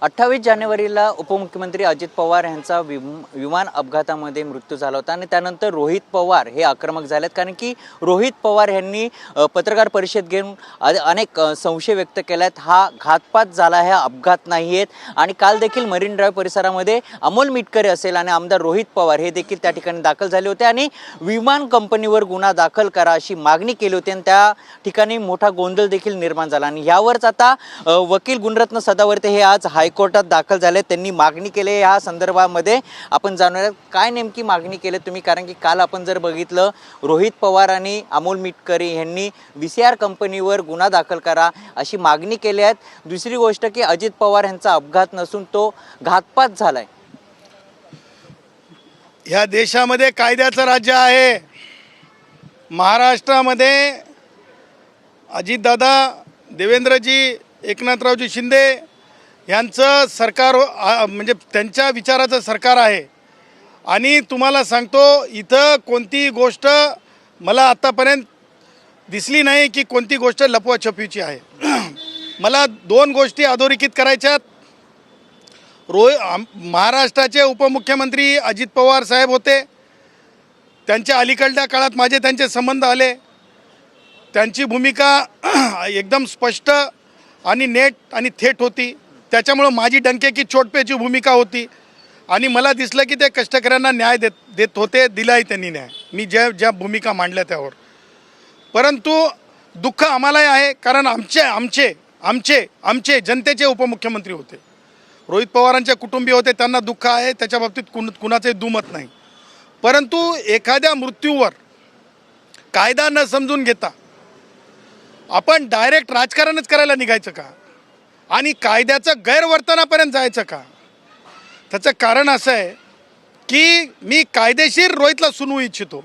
28 जानेवारीला उपमुख्यमंत्री अजित पवार यांचा विमान अपघातामध्ये मृत्यू झाला होता आणि त्यानंतर रोहित पवार हे आक्रमक झालेत, कारण की रोहित पवार यांनी पत्रकार परिषद घेऊन अनेक संशय व्यक्त केलेत. हा घातपात झाला, हा अपघात नाही आहेत. आणि काल देखील मरीन ड्राईव्ह परिसरामध्ये अमोल मिटकरी असेल आणि आमदार रोहित पवार हे देखील त्या ठिकाणी दाखल झाले होते आणि विमान कंपनीवर गुन्हा दाखल करा अशी मागणी केली होती आणि त्या ठिकाणी मोठा गोंधळ देखील निर्माण झाला. आणि यावरच आता वकील गुणरत्न सदावर्ते हे आज हायकोर्टात दाखल झाले. त्यांनी मागणी केली. या संदर्भामध्ये आपण जाणूया काय नेमकी मागणी केली तुम्ही, कारण की काल आपण जर बघितलं रोहित पवार आणि अमोल मिटकरी यांनी VCR कंपनीवर गुन्हा दाखल करा अशी मागणी केली आहे. दुसरी गोष्ट की अजित पवार यांचा अपघात नसून तो घातपात झालाय. या देशामध्ये कायद्याचं राज्य आहे. महाराष्ट्रामध्ये अजितदादा, देवेंद्रजी, एकनाथरावजी शिंदे यांचं सरकार म्हणजे त्यांच्या विचाराचं सरकार आहे. आणि तुम्हाला सांगतो इथं कोणती गोष्ट मला आत्तापर्यंत दिसली नाही की कोणती गोष्ट लपवाछपवीची आहे. मला दोन गोष्टी अधोरेखित करायच्यात. महाराष्ट्राचे उपमुख्यमंत्री अजित पवार साहेब होते. त्यांच्या अलीकडल्या काळात माझे त्यांचे संबंध आले. त्यांची भूमिका एकदम स्पष्ट आणि नेट आणि थेट होती. त्याच्यामुळं माझी डंके की चोटपेची भूमिका होती आणि मला दिसलं की ते कष्टकऱ्यांना न्याय देत होते. दिलाही त्यांनी न्याय, मी ज्या भूमिका मांडल्या त्यावर. परंतु दुःख आम्हालाही आहे, कारण आमचे जनतेचे उपमुख्यमंत्री होते. रोहित पवारांचे कुटुंबीय होते, त्यांना दुःख आहे. त्याच्या बाबतीत कुणाचे दुमत नाही. परंतु एखाद्या मृत्यूवर कायदा न समजून घेता आपण डायरेक्ट राजकारणच करायला निघायचं का आणि कायद्याचं गैरवर्तनापर्यंत जायचं का? त्याचं कारण असं आहे की मी कायदेशीर रोहितला सुनवू इच्छितो.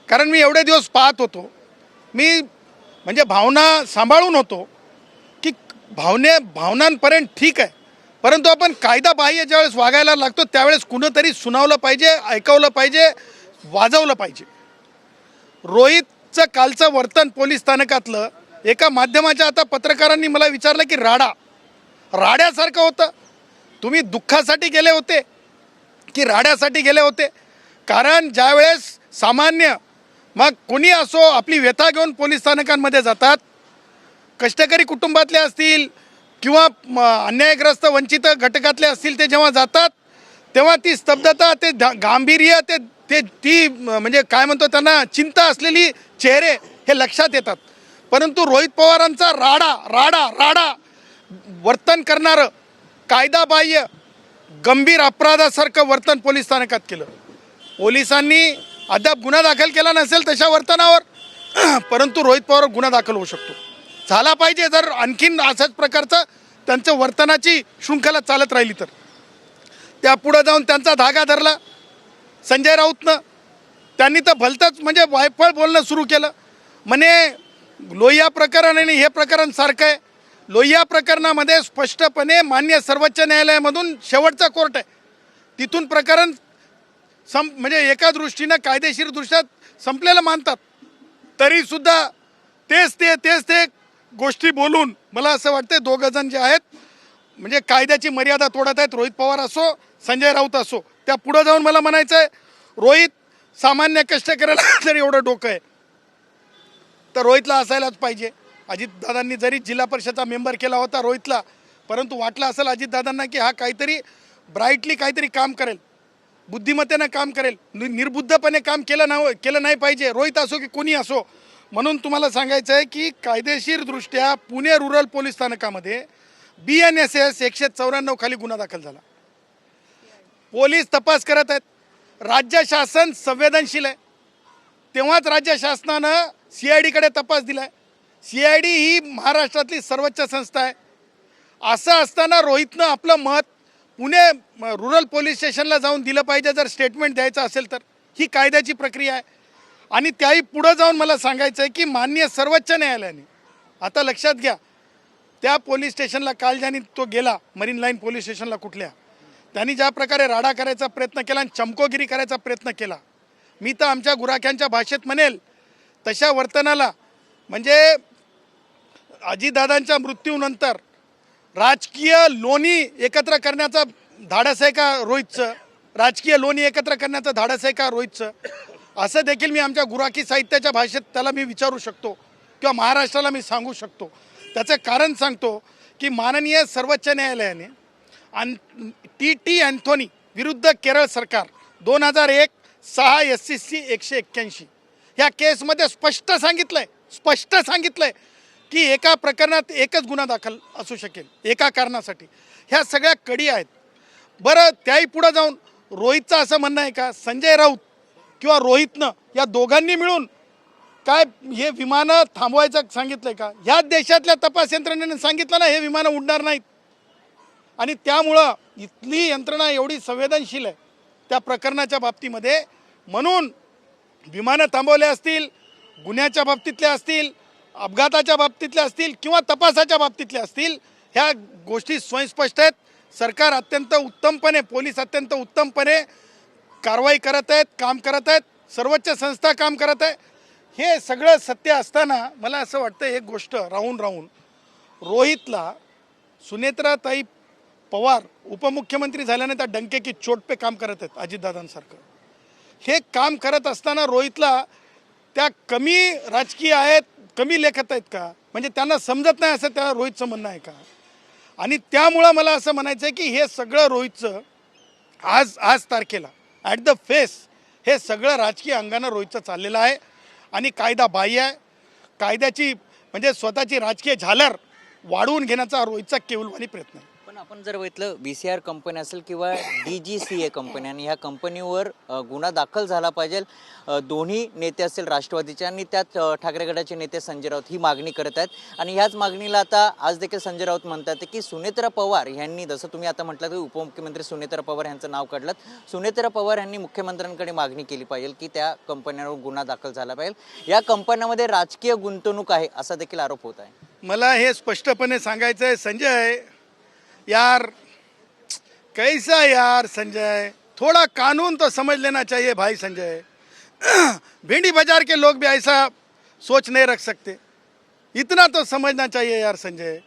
कारण मी एवढे दिवस पाहत होतो, मी म्हणजे भावना सांभाळून होतो की भावनांपर्यंत ठीक आहे, परंतु आपण कायदा बाह्य ज्यावेळेस वागायला लागतो त्यावेळेस कुणीतरी सुनावलं पाहिजे, ऐकवलं पाहिजे, वाजवलं पाहिजे. रोहितचं कालचं वर्तन पोलीस स्थानकातलं एका माध्यमाच्या आता पत्रकारांनी मला विचारलं की राड्यासारखं होतं. तुम्ही दुःखासाठी गेले होते की राड्यासाठी गेले होते? कारण ज्यावेळेस सामान्य मग कोणी असो आपली व्यथा घेऊन पोलीस स्थानकांमध्ये जातात, कष्टकरी कुटुंबातले असतील किंवा अन्यायग्रस्त वंचित घटकातले असतील, ते जेव्हा जातात तेव्हा ती स्तब्धता, ते गांभीर्य, ती म्हणजे काय म्हणतो त्यांना चिंता असलेली चेहरे हे लक्षात येतात. परंतु रोहित पवारांचा राडा वर्तन करणारं, कायदाबाह्य गंभीर अपराधासारखं वर्तन पोलीस स्थानकात केलं. पोलिसांनी अद्याप गुन्हा दाखल केला नसेल तशा वर्तनावर, परंतु रोहित पवार गुन्हा दाखल होऊ शकतो, झाला पाहिजे जर आणखीन अशाच प्रकारचं त्यांचं वर्तनाची शृंखला चालत राहिली तर. त्या पुढं जाऊन त्यांचा धागा धरला संजय राऊतनं. त्यांनी तर भलतंच म्हणजे वायफळ बोलणं सुरू केलं. म्हणे लोहिया प्रकरण आणि हे प्रकरण सारखं आहे. लोहिया प्रकरणामध्ये स्पष्टपणे मान्य सर्वोच्च न्यायालयामधून शेवटचा कोर्ट आहे, तिथून प्रकरण म्हणजे एका दृष्टीनं कायदेशीरदृष्ट्या संपलेलं मानतात. तरीसुद्धा तेच ते गोष्टी बोलून मला असं वाटतं दोघं जण जे आहेत म्हणजे कायद्याची मर्यादा तोडत आहेत. रोहित पवार असो, संजय राऊत असो. त्या पुढं जाऊन मला म्हणायचं आहे, रोहित सामान्य कष्टकऱ्याला जर एवढं डोकं आहे तर रोहितला असायलाच पाहिजे. अजितदादांनी जरी जिल्हा परिषदचा मेंबर केला होता रोहितला, परंतु वाटलं असेल अजितदादांना की हा काहीतरी ब्राईटली काहीतरी काम करेल, बुद्धिमत्तेनं काम करेल, निर्बुद्धपणे काम केलं नाही पाहिजे, रोहित असो की कोणी असो. म्हणून तुम्हाला सांगायचं आहे की कायदेशीरदृष्ट्या पुणे रुरल पोलीस स्थानकामध्ये BNSS 194 खाली गुन्हा दाखल झाला. पोलीस तपास करत आहेत. राज्य शासन संवेदनशील आहे, तेव्हाच राज्य शासनानं CIDकडे तपास दिला आहे. CID ही महाराष्ट्रातली सर्वोच्च संस्था आहे. असं असताना रोहितनं आपलं मत पुणे रुरल पोलीस स्टेशनला जाऊन दिलं पाहिजे जर स्टेटमेंट द्यायचं असेल तर. ही कायद्याची प्रक्रिया आहे. आणि त्याही पुढं जाऊन मला सांगायचं आहे की माननीय सर्वोच्च न्यायालयाने, आता लक्षात घ्या, त्या पोलीस स्टेशनला काल ज्यांनी तो गेला मरीन लाईन पोलीस स्टेशनला कुठल्या, त्यांनी ज्या प्रकारे राडा करायचा प्रयत्न केला आणि चमकोगिरी करायचा प्रयत्न केला, मी तर आमच्या गुराख्यांच्या भाषेत म्हणेल तशा वर्तनाला म्हणजे अजितदादांच्या मृत्यूनंतर राजकीय लोणी एकत्र करण्याचं धाडस आहे का रोहितचं? राजकीय लोणी एकत्र करण्याचं धाडस आहे का रोहितचं? असं देखील मी आमच्या गुराखी साहित्याच्या भाषेत त्याला मी विचारू शकतो किंवा महाराष्ट्राला मी सांगू शकतो. त्याचं कारण सांगतो की माननीय सर्वोच्च न्यायालयाने टी अँथोनी विरुद्ध केरळ सरकार 2001-6 SCC 181 ह्या केसमध्ये स्पष्ट सांगितलंय की एका प्रकरणात एकच गुन्हा दाखल असू शकेल एका कारणासाठी. ह्या सगळ्या कडी आहेत. बरं, त्याही पुढं जाऊन रोहितचं असं म्हणणं आहे का संजय राऊत किंवा रोहितनं या दोघांनी मिळून काय हे विमानं थांबवायचं सांगितलंय का? ह्याच देशातल्या तपास यंत्रणेने सांगितलं ना हे विमानं उडणार नाहीत. आणि त्यामुळं इथली यंत्रणा एवढी संवेदनशील आहे त्या प्रकरणाच्या बाबतीमध्ये, म्हणून विमानं थांबवले असतील, गुन्ह्याच्या बाबतीतले असतील, अपघाताच्या बाबतीतले असतील किंवा तपासाच्या बाबतीतले असतील, ह्या गोष्टी स्वयंस्पष्ट आहेत. सरकार अत्यंत उत्तमपणे, पोलीस अत्यंत उत्तमपणे कारवाई करत आहेत, काम करत आहेत, सर्वोच्च संस्था काम करत आहे. हे सगळं सत्य असताना मला असं वाटतं एक गोष्ट राहून रोहितला सुनेत्राताई पवार उपमुख्यमंत्री झाल्याने त्या डंके की चोट पे काम करत आहेत अजितदादांसारखं. हे काम करत असताना रोहितला त्या कमी राजकीय आहेत, कमी लेखत आहेत का? म्हणजे त्यांना समजत नाही असं त्या रोहितचं म्हणणं आहे का? आणि त्यामुळं मला असं म्हणायचं आहे की हे सगळं रोहितचं आज तारखेला ॲट द फेस हे सगळं राजकीय अंगानं रोहितचं चाललेलं आहे आणि कायदा बाह्य आहे. कायद्याची म्हणजे स्वतःची राजकीय झालर वाढवून घेण्याचा रोहितचा केवलवाणी प्रयत्न आहे. पण आपण जर बघितलं VCR कंपनी असेल किंवा DGCA कंपनी आणि ह्या कंपनीवर गुन्हा दाखल झाला पाहिजे. दोन्ही नेते असतील राष्ट्रवादीचे आणि त्यात ठाकरे गटाचे नेते संजय राऊत ही मागणी करत आहेत आणि ह्याच मागणीला आता आज देखील संजय राऊत म्हणतात की सुनेत्रा पवार यांनी, जसं तुम्ही आता म्हटलं की उपमुख्यमंत्री सुनेत्रा पवार यांचं नाव काढलं, सुनेत्रा पवार यांनी मुख्यमंत्र्यांकडे मागणी केली पाहिजे की त्या कंपन्यांवर गुन्हा दाखल झाला पाहिजे. या कंपन्यांमध्ये राजकीय गुंतवणूक आहे असा देखील आरोप होत आहे. मला हे स्पष्टपणे सांगायचं आहे संजय यार, कैसा यार संजय, थोड़ा कानून तो समझ लेना चाहिए भाई संजय. भिंडी बाजार के लोग भी ऐसा सोच नहीं रख सकते, इतना तो समझना चाहिए यार संजय.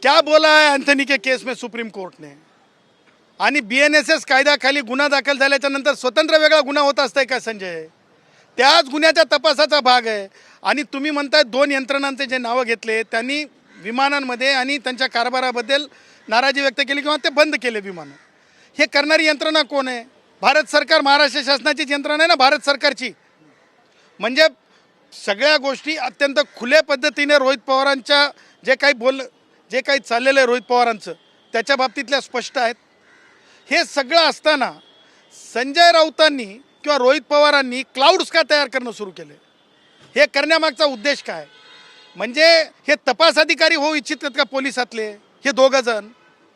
क्या बोला है एंथनी के केस में सुप्रीम कोर्ट ने? आणि BNSS कायद्याखाली गुन्हा दाखल झाल्याच्या नंतर स्वतंत्र वेगळा गुन्हा होत असतंय का संजय? त्याच गुन्ह्याच्या तपासाचा भाग आहे. आणि तुम्ही म्हणताय दोन यंत्रणांचे जे नावं घेतले त्यांनी विमानांमध्ये आणि त्यांच्या कारभाराबद्दल नाराजी व्यक्त केली किंवा ते बंद केले विमानं. हे करणारी यंत्रणा कोण आहे? भारत सरकार, महाराष्ट्र शासनाचीच यंत्रणा आहे ना, भारत सरकारची. म्हणजे सगळ्या गोष्टी अत्यंत खुल्या पद्धतीने रोहित पवारांच्या जे काही चाललेलं आहे रोहित पवारांचं त्याच्या बाबतीतल्या स्पष्ट आहेत. हे सगळं असताना संजय राऊतांनी किंवा रोहित पवारांनी क्लाउड्स का तयार करणं सुरू केले? हे करण्यामागचा उद्देश काय? म्हणजे हे तपास अधिकारी होऊ इच्छितात का पोलिसातले हे दोघं जण,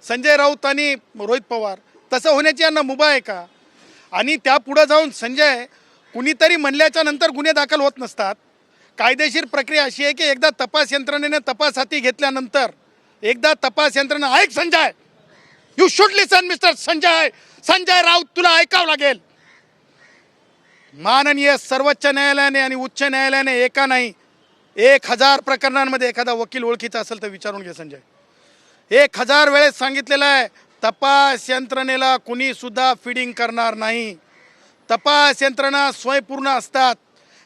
संजय राऊत आणि रोहित पवार? तसं होण्याची यांना मुभा आहे का? आणि त्या पुढं जाऊन संजय कुणीतरी म्हणल्याच्या नंतर गुन्हे दाखल होत नसतात. कायदेशीर प्रक्रिया अशी आहे की एकदा तपास यंत्रणेने तपास हाती घेतल्यानंतर, एकदा तपास यंत्रणा, ऐक Sanjay, you should listen mister Sanjay Raut, तुला ऐकावं लागेल. माननीय सर्वोच्च न्यायालयाने आणि उच्च न्यायालयाने एका नाही 1000 प्रकरणांमध्ये एखादा वकील ओळखीचा असेल तर विचारून घे संजय. 1000 वेळेस सांगितलेलं आहे तपास यंत्रणेला कुणी सुद्धा फिडिंग करणार नाही. तपास यंत्रणा स्वयंपूर्ण असतात.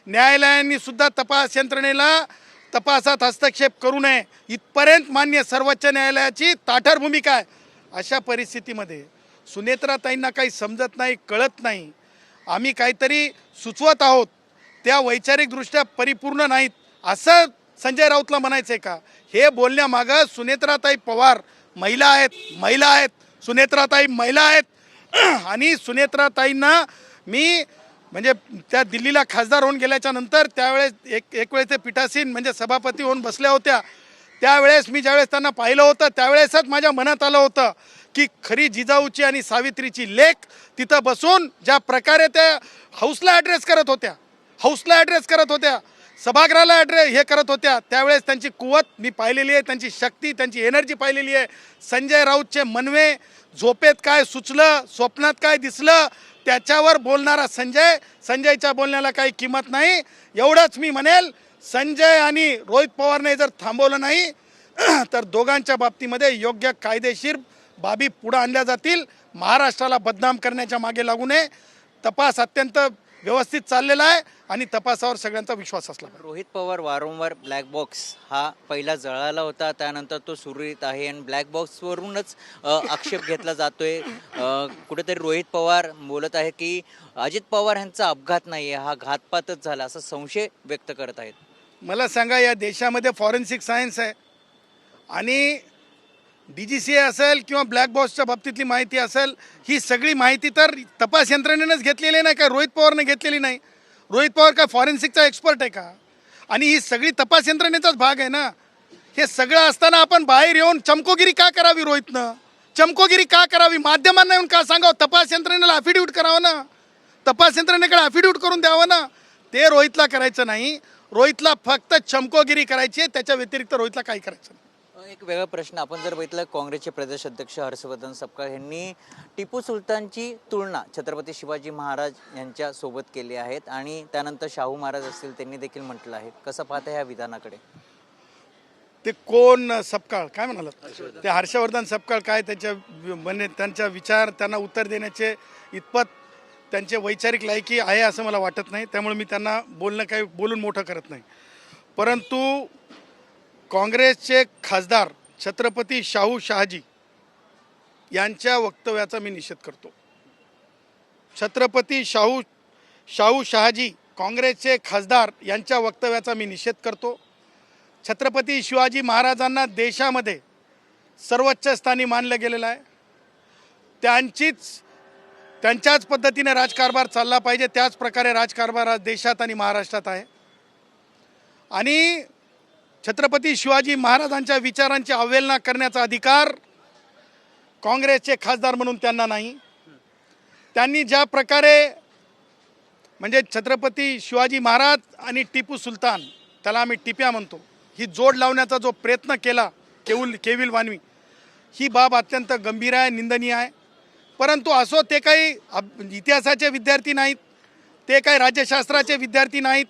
न्यायालयांनी सुद्धा तपास यंत्रणेला तपासात हस्तक्षेप करू नये इथपर्यंत मान्य सर्वोच्च न्यायालयाची ताठर भूमिका आहे. अशा परिस्थितीमध्ये सुनेत्राताईंना काही समजत नाही, कळत नाही. आम्ही काहीतरी सुचवत आहोत, त्या वैचारिकदृष्ट्या परिपूर्ण नाहीत असं संजय राऊतला म्हणायचं आहे का? हे बोलण्यामागं सुनेत्राताई पवार महिला आहेत, सुनेत्राताई महिला आहेत. आणि सुनेत्राताईंना मी म्हणजे त्या दिल्लीला खासदार होऊन गेल्याच्या नंतर त्यावेळेस एक वेळेस ते पीठासीन म्हणजे सभापती होऊन बसल्या होत्या. त्यावेळेस मी ज्यावेळेस त्यांना पाहिलं होतं त्यावेळेसच माझ्या मनात आलं होतं की खरी जिजाऊची आणि सावित्रीची लेक तिथं बसून ज्या प्रकारे त्या हाऊसला ॲड्रेस करत होत्या, सभागृहाला हे करत होत्या, त्यावेळेस त्यांची कुवत मी पाहिलेली आहे, त्यांची शक्ती, त्यांची एनर्जी पाहिलेली आहे. संजय राऊतचे मनवे, झोपेत काय सुचलं, स्वप्नात काय दिसलं त्याच्यावर बोलणारा संजयच्या बोलण्याला काही किंमत नाही. एवढंच मी म्हणेल, संजय आणि रोहित पवारने जर थांबवलं नाही तर दोघांच्या बाबतीमध्ये योग्य कायदेशीर बाबी पुढे आणल्या जातील. महाराष्ट्राला बदनाम करण्याच्या मागे लागू नये. तपास अत्यंत व्यवस्थित चाललेला आहे आणि तपासावर सगळ्यांचा विश्वास असला पाहिजे. रोहित पवार वारंवार ब्लॅक बॉक्स हा पहिला जळाला होता, त्यानंतर तो सुरळीत आहे आणि ब्लॅक बॉक्सवरूनच आक्षेप घेतला जातोय. कुठेतरी रोहित पवार बोलत आहे की अजित पवार यांचा अपघात नाही आहे, हा घातपातच झाला असा संशय व्यक्त करत आहेत. मला सांगा, या देशामध्ये फॉरेन्सिक सायन्स आहे आणि DGCA असेल किंवा ब्लॅक बॉक्सच्या बाबतीतली माहिती असेल, ही सगळी माहिती तर तपास यंत्रणेनंच घेतलेली नाही का, रोहित पवारने घेतलेली नाही. रोहित पवार काय फॉरेन्सिकचा एक्सपर्ट आहे का? आणि ही सगळी तपास यंत्रणेचाच भाग आहे ना. हे सगळं असताना आपण बाहेर येऊन चमकोगिरी का करावी? रोहितनं चमकोगिरी का करावी? माध्यमांना येऊन का सांगावं? तपास यंत्रणेला अफिडेविट करावं ना, तपास यंत्रणेकडे अफिडेविट करून द्यावं ना. ते रोहितला करायचं नाही. रोहितला फक्त चमकोगिरी करायची आहे, त्याच्या व्यतिरिक्त रोहितला काही करायचं नाही. एक वेगळा प्रश्न आपण जर बघितलं, काँग्रेसचे प्रदेश अध्यक्ष हर्षवर्धन सपकाळ यांनी टिपू सुलतानची तुलना छत्रपती शिवाजी महाराज यांच्या सोबत केली आहेत आणि त्यानंतर शाहू महाराज असतील त्यांनी देखील म्हटलं आहे. कसं पाहता ह्या विधानाकडे? ते कोण सपकाळ काय म्हणालात? ते हर्षवर्धन सपकाळ काय त्यांच्या विचार त्यांना उत्तर देण्याचे इतपत त्यांचे वैचारिक लायकी आहे असं मला वाटत नाही. त्यामुळे मी त्यांना बोलून मोठं करत नाही. परंतु काँग्रेसचे खासदार छत्रपती शाहू शहाजी यांच्या वक्तव्याचा मी निषेध करतो. छत्रपती शाहू शहाजी काँग्रेसचे खासदार यांच्या वक्तव्याचा मी निषेध करतो. छत्रपती शिवाजी महाराजांना देशामध्ये सर्वोच्च स्थानी मानलं गेलेलं आहे. त्यांच्याच पद्धतीने राजकारभार चालला पाहिजे. त्याच प्रकारे राजकारभार आज देशात आणि महाराष्ट्रात आहे. आणि छत्रपती शिवाजी महाराजांच्या विचारांची अवहेलना करण्याचा अधिकार काँग्रेसचे खासदार म्हणून त्यांना नाही. त्यांनी ज्या प्रकारे म्हणजे छत्रपती शिवाजी महाराज आणि टिपू सुलतान, त्याला आम्ही टिप्या म्हणतो, ही जोड लावण्याचा जो प्रयत्न केला केविल वानवी, ही बाब अत्यंत गंभीर आहे, निंदनीय आहे. परंतु असो, ते काही इतिहासाचे विद्यार्थी नाहीत, ते काही राज्यशास्त्राचे विद्यार्थी नाहीत,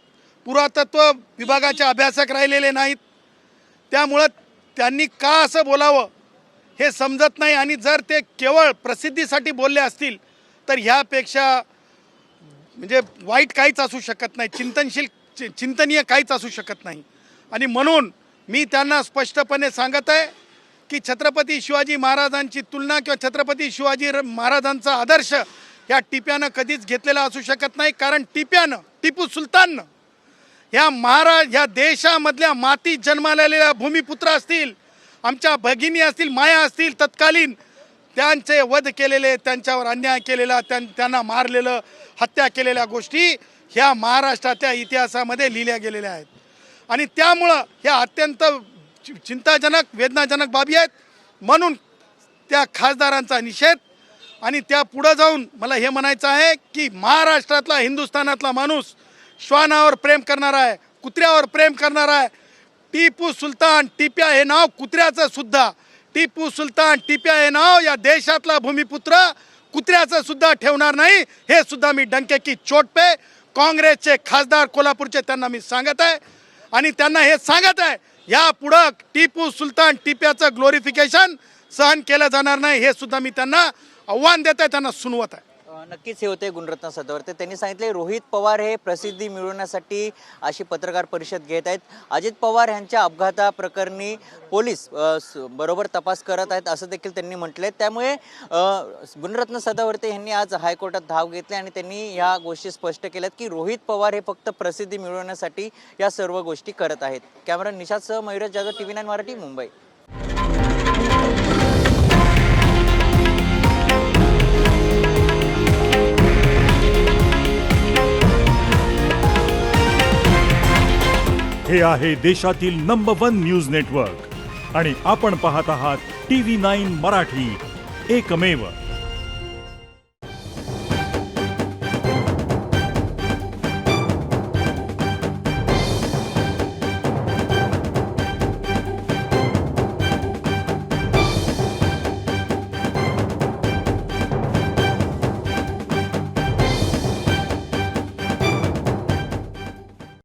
पुरातत्व विभागाचे अभ्यासक राहिलेले नाहीत. त्यामुळं त्यांनी का असं बोलावं हे समजत नाही. आणि जर ते केवळ प्रसिद्धीसाठी बोलले असतील तर ह्यापेक्षा म्हणजे वाईट काहीच असू शकत नाही, चिंतनीय काहीच असू शकत नाही. आणि म्हणून मी त्यांना स्पष्टपणे सांगत आहे की छत्रपती शिवाजी महाराजांची तुलना किंवा छत्रपती शिवाजी महाराजांचा आदर्श ह्या टिप्यानं कधीच घेतलेला असू शकत नाही. कारण टिपू सुलताननं ह्या देशामधल्या माती जन्मालेल्या भूमिपुत्र असतील, आमच्या भगिनी असतील, माया असतील, तत्कालीन त्यांचे वध केलेले, त्यांच्यावर अन्याय केलेला, त्यांना मारलेलं, हत्या केलेल्या गोष्टी ह्या महाराष्ट्राच्या इतिहासामध्ये लिहिल्या गेलेल्या आहेत. आणि त्यामुळं ह्या अत्यंत चिंताजनक, वेदनाजनक बाबी आहेत. म्हणून त्या खासदारांचा निषेध. आणि त्या पुढं जाऊन मला हे म्हणायचं आहे की महाराष्ट्रातला, हिंदुस्थानातला माणूस श्वानावर प्रेम करणारा आहे, कुत्र्यावर प्रेम करणारा आहे. टिपू सुलतान, टिप्या हे नाव कुत्र्याचं सुद्धा, टिपू सुलतान, टिप्या हे नाव या देशातला भूमिपुत्र कुत्र्याचं सुद्धा ठेवणार नाही. हे सुद्धा मी डंके की चोट पे काँग्रेसचे खासदार कोल्हापूरचे त्यांना मी सांगत आहे. आणि त्यांना हे सांगत आहे, या पुढं टिपू सुलतान, टिप्याचं ग्लोरिफिकेशन सहन केलं जाणार नाही. हे सुद्धा मी त्यांना आव्हान देत आहे, त्यांना सुनवत आहे. नक्कीच हे होते गुणरत्न सदावर्ते. त्यांनी सांगितले रोहित पवार हे प्रसिद्धी मिळवण्यासाठी अशी पत्रकार परिषद घेत आहेत. अजित पवार यांच्या अपघाताप्रकरणी पोलीस बरोबर तपास करत आहेत असं देखील त्यांनी म्हटले. त्यामुळे गुणरत्न सदावर्ते यांनी आज हायकोर्टात धाव घेतली आणि त्यांनी ह्या गोष्टी स्पष्ट केल्यात की रोहित पवार हे फक्त प्रसिद्धी मिळवण्यासाठी या सर्व गोष्टी करत आहेत. कॅमेरा निशादसह मयुरेश जाधव, TV9 मराठी, मुंबई. हे आहे देशातील नंबर 1 न्यूज नेटवर्क आणि आपण पाहत आहात TV9 मराठी, एकमेव.